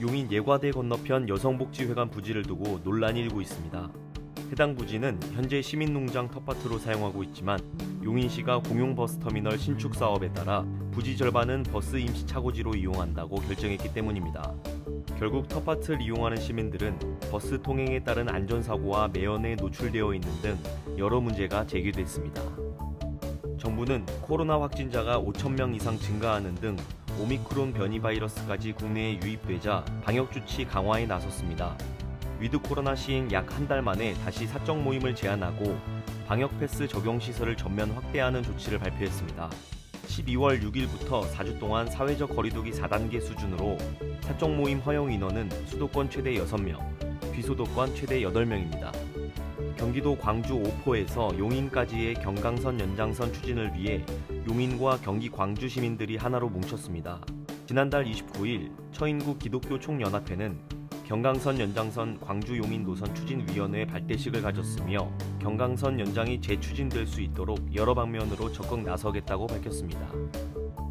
용인 예과대 건너편 여성복지회관 부지를 두고 논란이 일고 있습니다. 해당 부지는 현재 시민농장 텃밭으로 사용하고 있지만 용인시가 공용버스터미널 신축 사업에 따라 부지 절반은 버스 임시 차고지로 이용한다고 결정했기 때문입니다. 결국 텃밭을 이용하는 시민들은 버스 통행에 따른 안전사고와 매연에 노출되어 있는 등 여러 문제가 제기됐습니다. 정부는 코로나 확진자가 5,000명 이상 증가하는 등 오미크론 변이 바이러스까지 국내에 유입되자 방역조치 강화에 나섰습니다. 위드 코로나 시행 약 한 달 만에 다시 사적 모임을 제한하고 방역 패스 적용 시설을 전면 확대하는 조치를 발표했습니다. 12월 6일부터 4주 동안 사회적 거리두기 4단계 수준으로 사적 모임 허용 인원은 수도권 최대 6명, 비수도권 최대 8명입니다. 경기도 광주 오포에서 용인까지의 경강선 연장선 추진을 위해 용인과 경기 광주 시민들이 하나로 뭉쳤습니다. 지난달 29일 처인구 기독교 총연합회는 경강선 연장선 광주 용인 노선 추진위원회 발대식을 가졌으며 경강선 연장이 재추진될 수 있도록 여러 방면으로 적극 나서겠다고 밝혔습니다.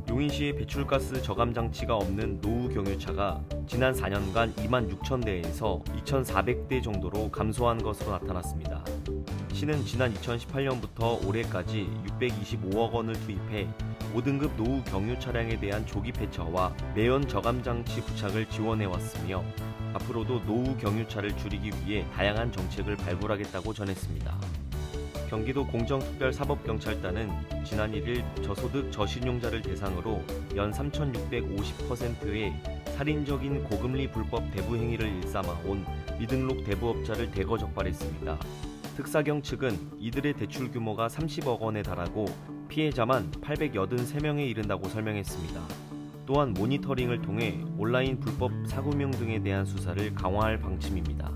용인시의 배출가스 저감 장치가 없는 노후 경유차가 지난 4년간 26,000대에서 2,400대 정도로 감소한 것으로 나타났습니다. 시는 지난 2018년부터 올해까지 625억 원을 투입해 5등급 노후 경유 차량에 대한 조기 폐차와 매연 저감 장치 부착을 지원해왔으며 앞으로도 노후 경유차를 줄이기 위해 다양한 정책을 발굴하겠다고 전했습니다. 경기도 공정특별사법경찰단은 지난 1일 저소득 저신용자를 대상으로 연 3,650%의 살인적인 고금리 불법 대부 행위를 일삼아온 미등록 대부업자를 대거 적발했습니다. 특사경 측은 이들의 대출 규모가 30억 원에 달하고 피해자만 883명에 이른다고 설명했습니다. 또한 모니터링을 통해 온라인 불법 사금융 등에 대한 수사를 강화할 방침입니다.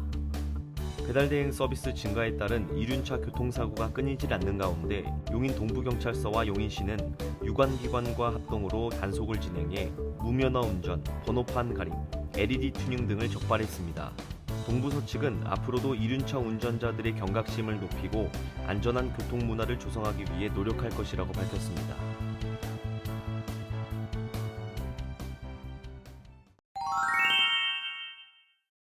배달대행 서비스 증가에 따른 이륜차 교통사고가 끊이질 않는 가운데 용인 동부경찰서와 용인시는 유관기관과 합동으로 단속을 진행해 무면허 운전, 번호판 가림, LED 튜닝 등을 적발했습니다. 동부서 측은 앞으로도 이륜차 운전자들의 경각심을 높이고 안전한 교통문화를 조성하기 위해 노력할 것이라고 밝혔습니다.